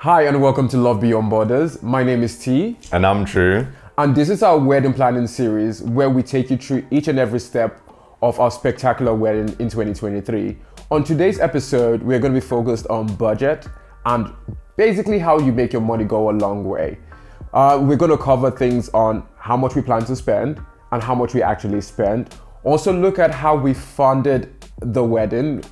Hi and welcome to Love Beyond Borders. My name is T. And I'm Drew. And this is our wedding planning series where we take you through each and every step of our spectacular wedding in 2023. On today's episode, we're going to be focused on budget and basically how you make your money go a long way. We're going to cover things on how much we plan to spend and how much we actually spend. Also look at how we funded the wedding,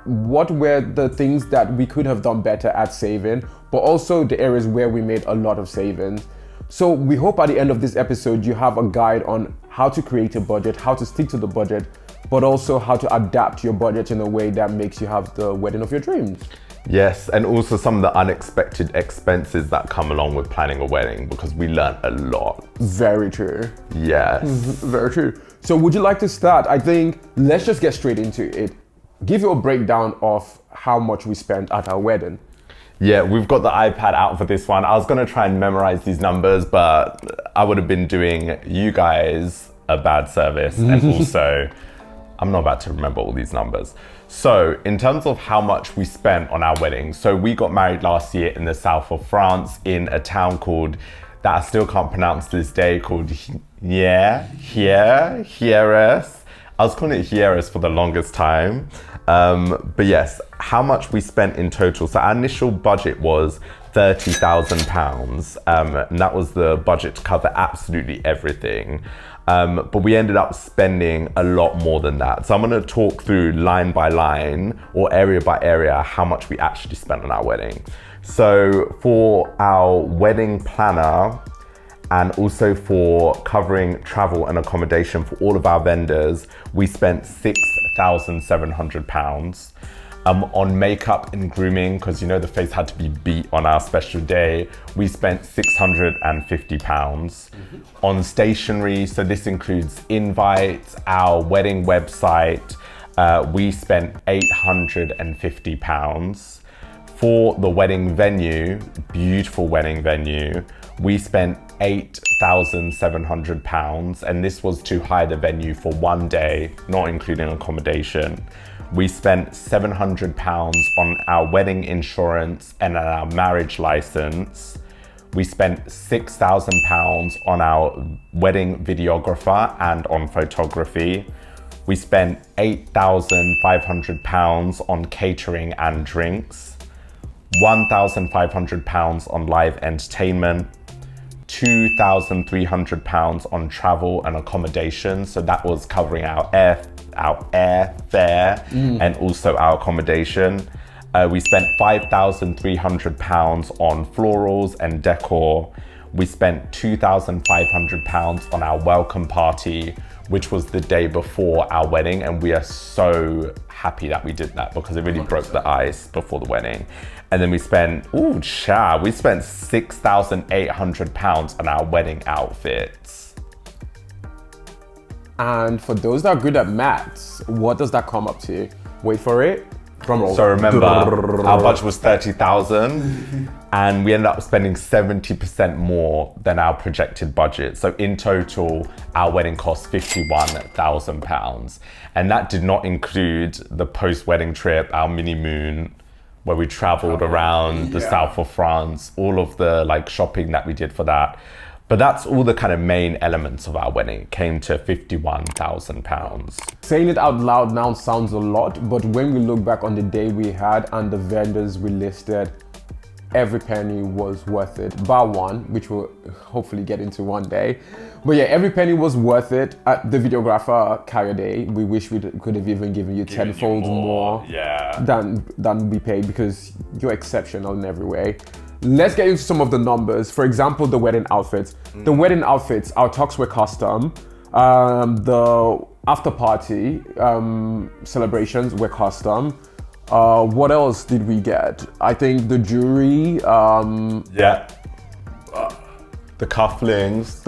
what were the things that we could have done better at saving, but also the areas where we made a lot of savings. So we hope at the end of this episode you have a guide on how to create a budget, how to stick to the budget, but also how to adapt your budget in a way that makes you have the wedding of your dreams. Yes, and also some of the unexpected expenses that come along with planning a wedding, because we learned a lot. Very true. Yes. Very true. So would you like to start? I think let's just get straight into it. Give you a breakdown of how much we spent at our wedding. Yeah, we've got the iPad out for this one. I was going to try and memorize these numbers, but I would have been doing you guys a bad service. And also, I'm not about to remember all these numbers. So in terms of how much we spent on our wedding, so we got married last year in the south of France in a town called, that I still can't pronounce to this day, called Hieres. I was calling it Hieres for the longest time. But yes, how much we spent in total. So our initial budget was £30,000. And that was the budget to cover absolutely everything. But we ended up spending a lot more than that. So I'm going to talk through line by line or area by area how much we actually spent on our wedding. So for our wedding planner and also for covering travel and accommodation for all of our vendors, we spent £6,700. On makeup and grooming, because you know the face had to be beat on our special day, we spent £650. On stationery, so this includes invites, our wedding website, we spent £850. For the wedding venue, beautiful wedding venue, we spent £8,700, and this was to hire the venue for one day, not including accommodation. We spent £700 on our wedding insurance and our marriage license. We spent £6,000 on our wedding videographer and on photography. We spent £8,500 on catering and drinks, £1,500 on live entertainment, £2,300 on travel and accommodation. So that was covering our airfare and also our accommodation. We spent £5,300 on florals and decor. We spent £2,500 on our welcome party, which was the day before our wedding. And we are so happy that we did that because it really broke the ice before the wedding. And then we spent, we spent £6,800 on our wedding outfits. And for those that are good at maths, what does that come up to? Wait for it. Drum roll. So remember, our budget was £30,000 and we ended up spending 70% more than our projected budget. So in total, our wedding cost £51,000. And that did not include the post-wedding trip, our mini moon, where we traveled around the south of France, all of the shopping that we did for that. But that's all the kind of main elements of our wedding. It came to £51,000. Saying it out loud now sounds a lot, but when we look back on the day we had and the vendors we listed, every penny was worth it, bar one, which we'll hopefully get into one day. But yeah, every penny was worth it. At the videographer, Kayode, we wish we could have even given you tenfold more than we paid, because you're exceptional in every way. Let's get into some of the numbers. For example, the wedding outfits. The wedding outfits, our tux were custom. The after party celebrations were custom. What else did we get? I think the jewelry. The cufflinks.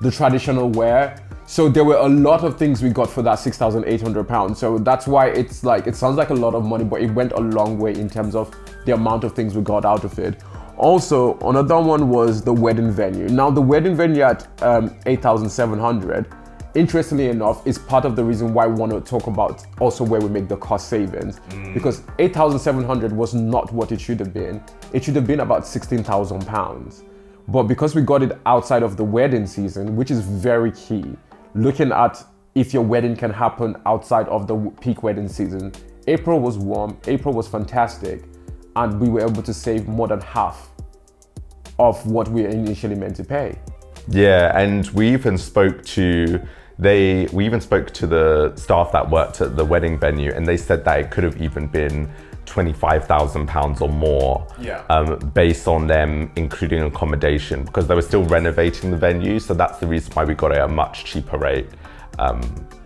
The traditional wear. So there were a lot of things we got for that £6,800. So that's why it sounds like a lot of money, but it went a long way in terms of the amount of things we got out of it. Also, another one was the wedding venue. Now the wedding venue at $8,700, interestingly enough, is part of the reason why we want to talk about also where we make the cost savings. Because $8,700 was not what it should have been. it should have been about £16,000. But because we got it outside of the wedding season, which is very key, looking at if your wedding can happen outside of the peak wedding season, April was warm, April was fantastic, and we were able to save more than half of what we initially meant to pay. Yeah, and we even spoke to the staff that worked at the wedding venue, and they said that it could have even been £25,000 or more, based on them including accommodation, because they were still renovating the venue. So that's the reason why we got it at a much cheaper rate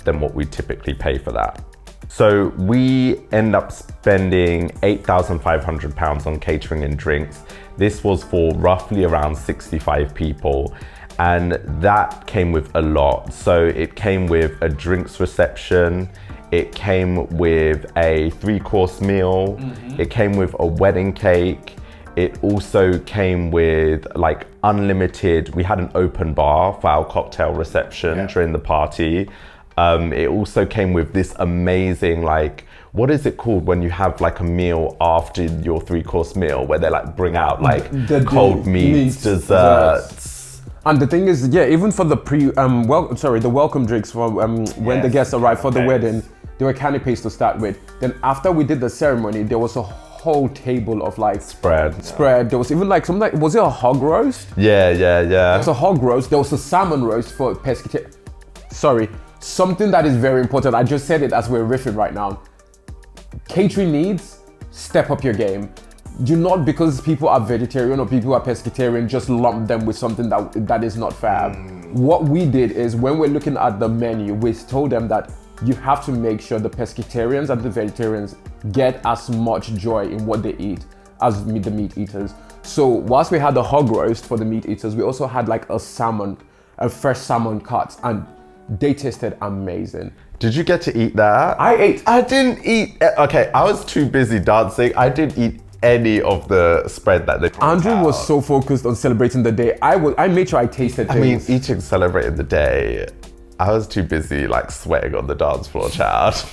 than what we typically pay for that. So we end up spending £8,500 on catering and drinks. This was for roughly around 65 people. And that came with a lot. So it came with a drinks reception, it came with a 3-course meal, it came with a wedding cake, it also came with like unlimited, we had an open bar for our cocktail reception during the party. It also came with this amazing, like, what is it called when you have like a meal after your 3-course meal, where they like bring out like the cold meats, desserts. And the thing is, even for the the welcome drinks for when the guests arrived for the wedding, there were canapes to start with. Then after we did the ceremony, there was a whole table of like spread. There was even like something like, was it a hog roast? Yeah. There was a hog roast. There was a salmon roast for pescatarian. Sorry, something that is very important. I just said it as we're riffing right now. Catering needs, step up your game. Do not, because people are vegetarian or people are pescatarian, just lump them with something that is not fab. What we did is, when we're looking at the menu, we told them that you have to make sure the pescatarians and the vegetarians get as much joy in what they eat as the meat eaters. So whilst we had the hog roast for the meat eaters, we also had like a fresh salmon cut, and they tasted amazing. Did you get to eat that? I ate. I didn't eat. Okay, I was too busy dancing. I didn't eat any of the spread that they brought Andrew out. was so focused on celebrating the day. I made sure I tasted things. I mean, celebrating the day. I was too busy like sweating on the dance floor, child.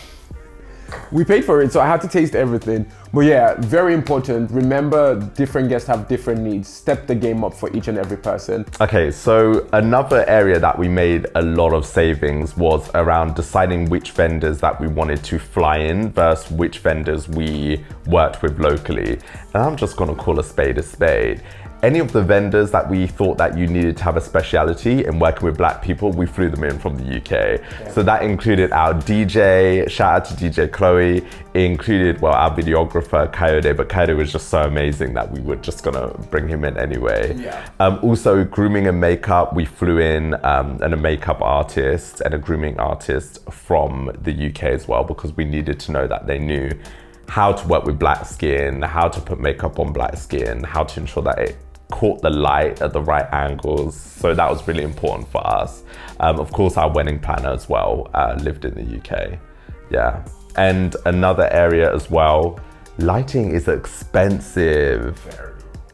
We paid for it, so I had to taste everything. But yeah, very important. Remember, different guests have different needs. Step the game up for each and every person. Okay, so another area that we made a lot of savings was around deciding which vendors that we wanted to fly in versus which vendors we worked with locally. And I'm just gonna call a spade a spade. Any of the vendors that we thought that you needed to have a speciality in working with Black people, we flew them in from the UK. Yeah. So that included our DJ, shout out to DJ Chloe. It included, our videographer, Coyote, but Coyote was just so amazing that we were just gonna bring him in anyway. Yeah. Also, grooming and makeup, we flew in a makeup artist and a grooming artist from the UK as well, because we needed to know that they knew how to work with Black skin, how to put makeup on Black skin, how to ensure that it caught the light at the right angles. So that was really important for us. Of course, our wedding planner as well lived in the UK. Yeah. And another area as well, lighting is expensive.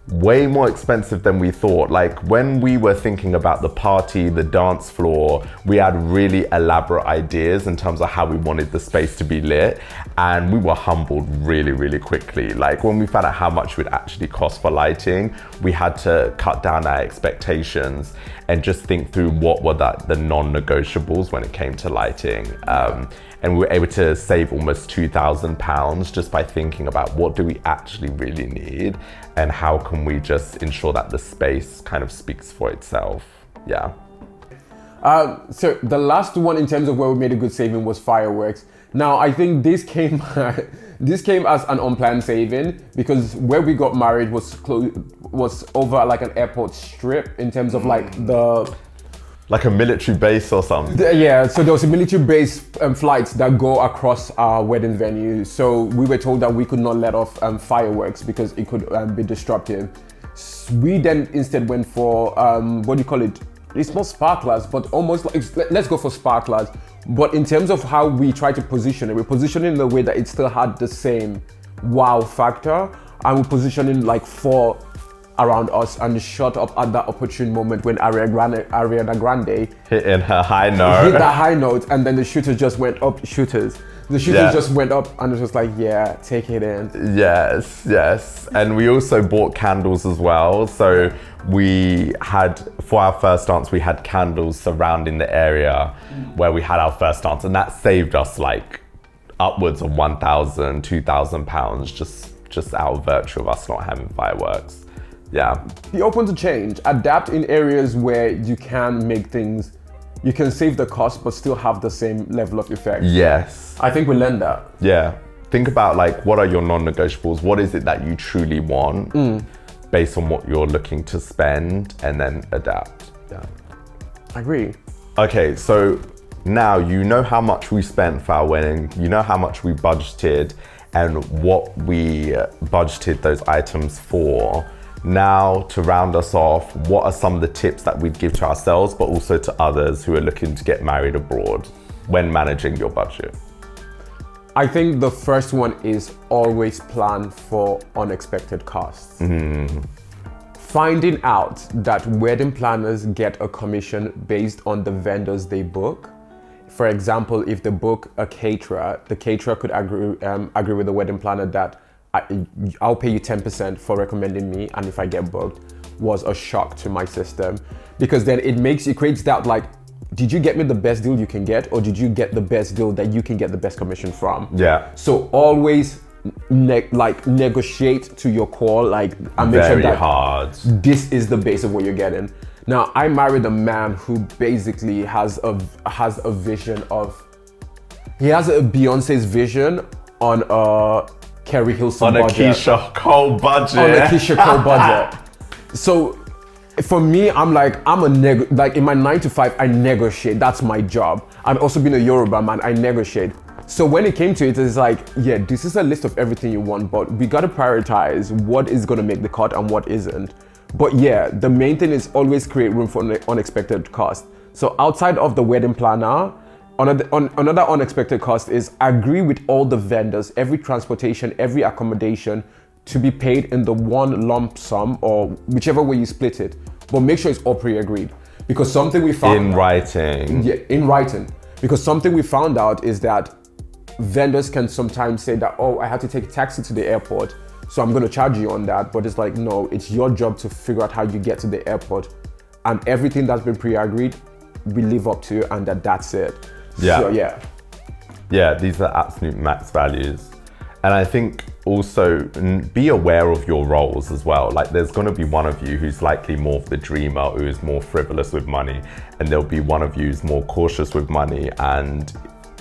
Way more expensive than we thought. Like when we were thinking about the party, the dance floor, we had really elaborate ideas in terms of how we wanted the space to be lit, and we were humbled really, really quickly. Like when we found out how much it would actually cost for lighting, we had to cut down our expectations and just think through what were the non-negotiables when it came to lighting. And we were able to save almost £2,000 just by thinking about what do we actually really need and how can we just ensure that the space kind of speaks for itself. Yeah. So the last one in terms of where we made a good saving was fireworks. Now I think this came as an unplanned saving, because where we got married was over like an airport strip in terms of like like a military base or something. Yeah, so there was a military base flights that go across our wedding venue. So we were told that we could not let off fireworks because it could be disruptive. We then instead went for, what do you call it? It's not sparklers, but almost like, let's go for sparklers. But in terms of how we try to position it, we positioned it in a way that it still had the same wow factor. And we positioned it like 4 around us and shot up at that opportune moment when Ariana Grande hit in her high note. Hit that high note, and then the shooters just went up shooters. The shooters just went up and it was just like, yeah, take it in. Yes. And we also bought candles as well. So we had, for our first dance, we had candles surrounding the area where we had our first dance. And that saved us like upwards of £1,000, £2,000 just out of virtue of us not having fireworks. Yeah. Be open to change. Adapt in areas where you can make things, you can save the cost but still have the same level of effect. Yes. I think we learned that. Yeah. Think about like, what are your non-negotiables? What is it that you truly want based on what you're looking to spend, and then adapt. Yeah. I agree. Okay, so now you know how much we spent for our wedding, you know how much we budgeted and what we budgeted those items for. Now, to round us off, what are some of the tips that we'd give to ourselves, but also to others who are looking to get married abroad when managing your budget? I think the first one is always plan for unexpected costs. Finding out that wedding planners get a commission based on the vendors they book. For example, if they book a caterer, the caterer could agree with the wedding planner that I'll pay you 10% for recommending me, and if I get booked, was a shock to my system, because then it creates doubt, like, did you get me the best deal you can get, or did you get the best deal that you can get the best commission from? Yeah. So always negotiate to your core, like, and make sure that hard. This is the base of what you're getting. Now, I married a man who basically has a vision of, he has a Beyonce's vision on a Kerry Hilson budget. On a Keisha Cole budget. On a Keisha Cole budget. So for me, I'm like, like in my 9 to 5, I negotiate. That's my job. I've also been a Yoruba man, I negotiate. So when it came to it, it's like, yeah, this is a list of everything you want, but we gotta prioritize what is gonna make the cut and what isn't. But yeah, the main thing is always create room for unexpected cost. So outside of the wedding planner, another unexpected cost is agree with all the vendors, every transportation, every accommodation to be paid in the one lump sum, or whichever way you split it. But make sure it's all pre-agreed. Because something we found in writing. Yeah, in writing. Because something we found out is that vendors can sometimes say that, oh, I have to take a taxi to the airport, so I'm going to charge you on that. But it's like, no, it's your job to figure out how you get to the airport, and everything that's been pre-agreed, we live up to, and that's it. Yeah. So, yeah. Yeah, these are absolute max values. And I think also be aware of your roles as well. Like, there's going to be one of you who's likely more of the dreamer, who is more frivolous with money, and there'll be one of you who's more cautious with money and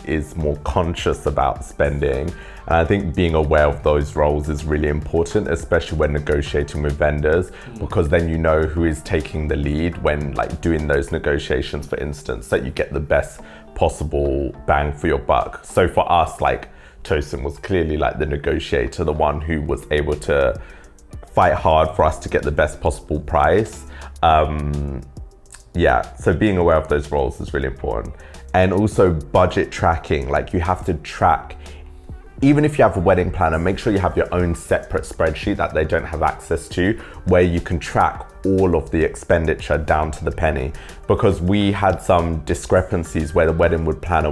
is more conscious about spending. And I think being aware of those roles is really important, especially when negotiating with vendors, because then you know who is taking the lead when like doing those negotiations, for instance, that you get the best possible bang for your buck. So for us, like, Tosin was clearly like the negotiator, the one who was able to fight hard for us to get the best possible price. Yeah, so being aware of those roles is really important. And also budget tracking, like you have to track, even if you have a wedding planner, make sure you have your own separate spreadsheet that they don't have access to, where you can track all of the expenditure down to the penny. Because we had some discrepancies where the wedding planner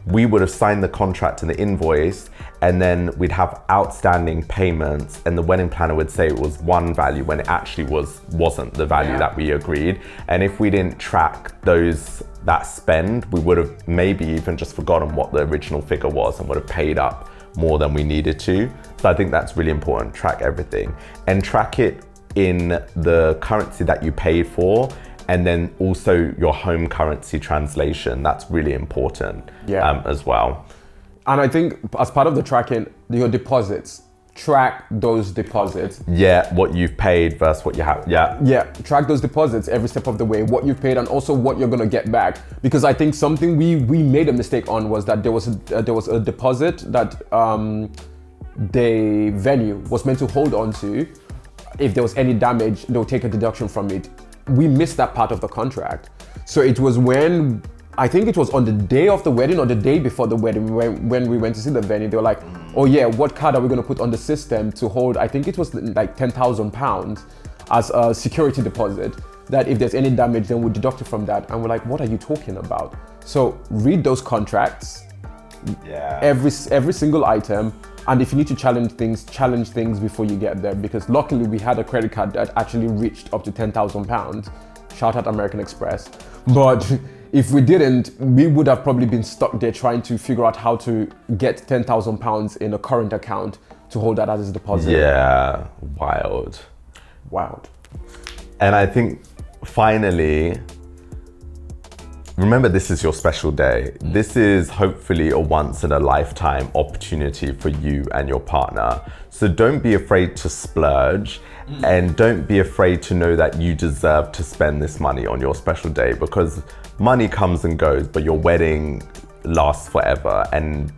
we would have signed the contract and the invoice, and then we'd have outstanding payments, and the wedding planner would say it was one value when it actually wasn't the value that we agreed. And if we didn't track that spend, we would have maybe even just forgotten what the original figure was and would have paid up more than we needed to. So I think that's really important. Track everything, and track it in the currency that you paid for, and then also your home currency translation. That's really important as well. And I think as part of the tracking, your deposits, track those deposits. Yeah, what you've paid versus what you have. Yeah, track those deposits every step of the way, what you've paid and also what you're gonna get back. Because I think something we made a mistake on was that there was a deposit that the venue was meant to hold on to. If there was any damage, they'll take a deduction from it. We missed that part of the contract. So it was when, I think it was on the day of the wedding or the day before the wedding, when we went to see the venue, they were like, oh yeah, what card are we gonna put on the system to hold, I think it was like £10,000 as a security deposit, that if there's any damage, then we'll deduct it from that. And we're like, what are you talking about? So read those contracts, Yeah. every single item. And if you need to challenge things before you get there. Because luckily we had a credit card that actually reached up to £10,000. Shout out American Express. But if we didn't, we would have probably been stuck there trying to figure out how to get £10,000 in a current account to hold that as a deposit. Yeah, wild. And I think finally, remember, this is your special day. This is hopefully a once in a lifetime opportunity for you and your partner. So don't be afraid to splurge and don't be afraid to know that you deserve to spend this money on your special day, because money comes and goes, but your wedding lasts forever. And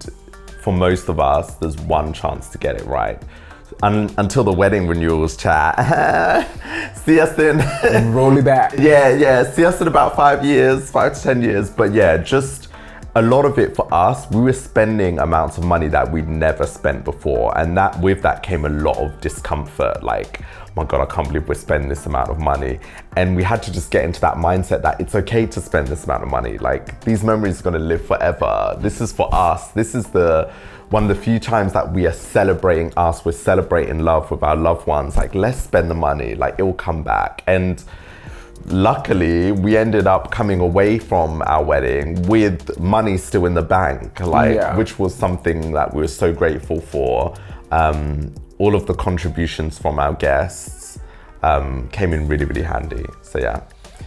for most of us, there's one chance to get it right. Until the wedding renewals chat. See us in roll it back. Yeah. See us in about 5 to 10 years. But yeah, just a lot of it for us, we were spending amounts of money that we'd never spent before. And that with that came a lot of discomfort. Like, oh my God, I can't believe we're spending this amount of money. And we had to just get into that mindset that it's okay to spend this amount of money. Like, these memories are gonna live forever. This is for us. This is one of the few times that we are celebrating us, we're celebrating love with our loved ones. Like, let's spend the money, like, it will come back. And luckily, we ended up coming away from our wedding with money still in the bank, which was something that we were so grateful for. All of the contributions from our guests came in really, really handy. So yeah.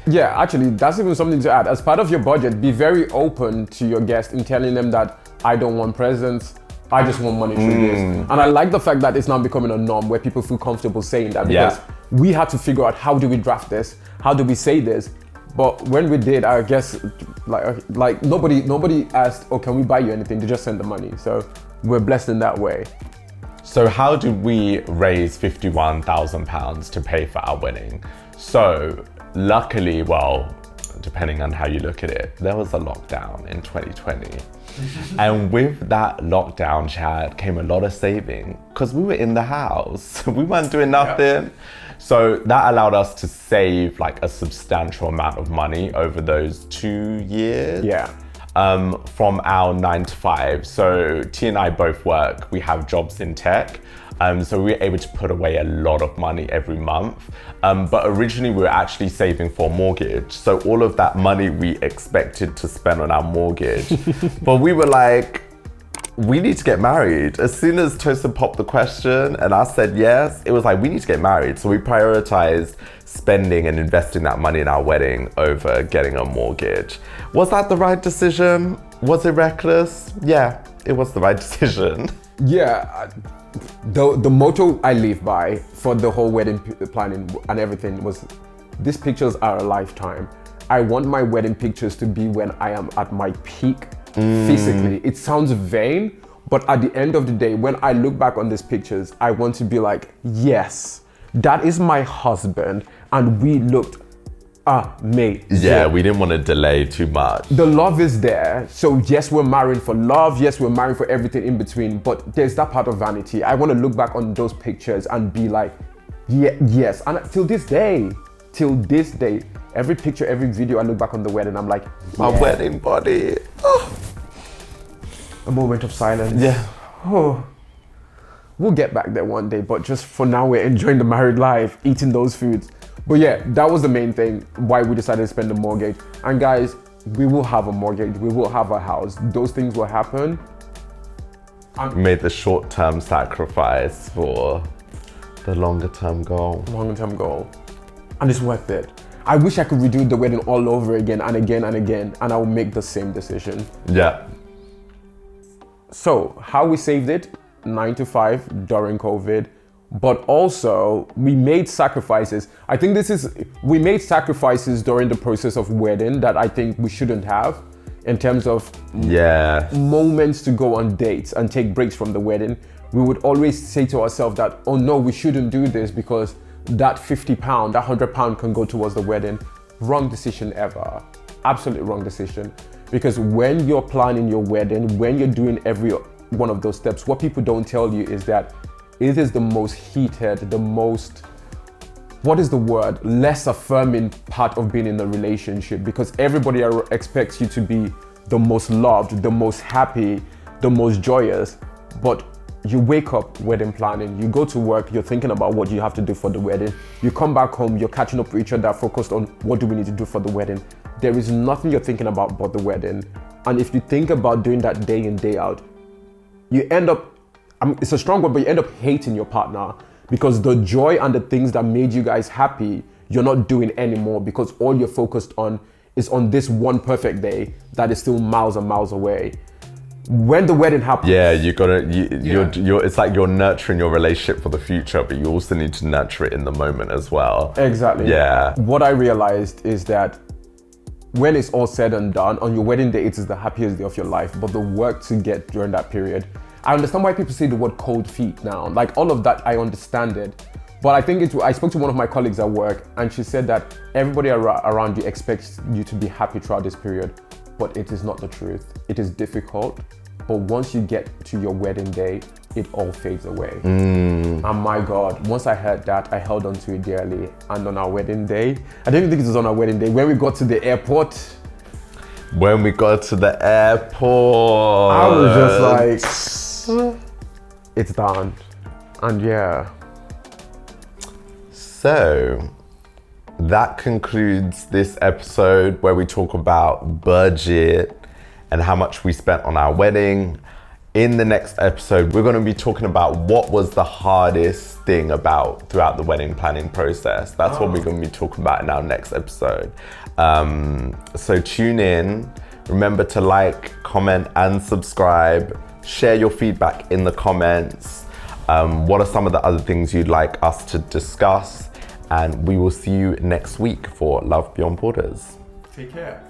Yeah, actually, that's even something to add. As part of your budget, be very open to your guests in telling them that I don't want presents, I just want money through this. And I like the fact that it's now becoming a norm where people feel comfortable saying that, because we had to figure out, how do we draft this? How do we say this? But when we did, I guess like nobody asked, oh, can we buy you anything? They just sent the money. So we're blessed in that way. So how did we raise £51,000 to pay for our wedding? So luckily, well, depending on how you look at it, there was a lockdown in 2020. And with that lockdown, Chad, came a lot of saving because we were in the house. We weren't doing nothing. Yeah. So that allowed us to save like a substantial amount of money over those 2 years. Yeah. From our 9 to 5. So T and I both work. We have jobs in tech. So we were able to put away a lot of money every month. But originally we were actually saving for a mortgage. So all of that money we expected to spend on our mortgage. But we were like, we need to get married. As soon as Tosin popped the question and I said yes, it was like, we need to get married. So we prioritized spending and investing that money in our wedding over getting a mortgage. Was that the right decision? Was it reckless? Yeah, it was the right decision. Yeah. The motto I live by for the whole wedding planning and everything was, these pictures are a lifetime. I want my wedding pictures to be when I am at my peak physically. It sounds vain, but at the end of the day, when I look back on these pictures, I want to be like, yes, that is my husband, and we looked amazing. Yeah, we didn't want to delay too much. The love is there. So yes, we're married for love. Yes, we're married for everything in between, but there's that part of vanity. I want to look back on those pictures and be like, yeah, yes. And till this day, every picture, every video, I look back on the wedding, I'm like, my wedding body. Oh. A moment of silence. Yeah. Oh. We'll get back there one day, but just for now, we're enjoying the married life, eating those foods. But yeah, that was the main thing why we decided to spend the mortgage. And guys, we will have a mortgage, we will have a house. Those things will happen. We made the short-term sacrifice for the longer-term goal. And it's worth it. I wish I could redo the wedding all over again and again and again, and I will make the same decision. Yeah. So how we saved it, 9 to 5 during COVID, but also we made sacrifices. I think we made sacrifices during the process of wedding that I think we shouldn't have, in terms of moments to go on dates and take breaks from the wedding. We would always say to ourselves that, oh no, we shouldn't do this because that £50, that £100 can go towards the wedding. Wrong decision ever. Absolutely wrong decision. Because when you're planning your wedding, when you're doing every one of those steps, what people don't tell you is that it is the most heated, the most, less affirming part of being in a relationship, because everybody expects you to be the most loved, the most happy, the most joyous, but you wake up wedding planning, you go to work, you're thinking about what you have to do for the wedding. You come back home, you're catching up with each other, focused on what do we need to do for the wedding. There is nothing you're thinking about but the wedding. And if you think about doing that day in, day out, you end up, it's a strong word, but you end up hating your partner because the joy and the things that made you guys happy, you're not doing anymore because all you're focused on is on this one perfect day that is still miles and miles away. When the wedding happens, you're it's like you're nurturing your relationship for the future, but you also need to nurture it in the moment as well. Exactly. Yeah. What I realized is that when it's all said and done, on your wedding day, it is the happiest day of your life, but the work to get during that period, I understand why people say the word cold feet now. Like all of that, I understand it. But I think I spoke to one of my colleagues at work and she said that everybody around you expects you to be happy throughout this period, but it is not the truth. It is difficult, but once you get to your wedding day, it all fades away. And my God, once I heard that, I held on to it dearly. And on our wedding day, I didn't think it was on our wedding day, when we got to the airport. When we got to the airport, I was just like, it's done. And yeah. So that concludes this episode where we talk about budget and how much we spent on our wedding. In the next episode, we're going to be talking about what was the hardest thing throughout the wedding planning process. That's what we're going to be talking about in our next episode. So tune in. Remember to like, comment, and subscribe. Share your feedback in the comments. What are some of the other things you'd like us to discuss? And we will see you next week for Love Beyond Borders. Take care.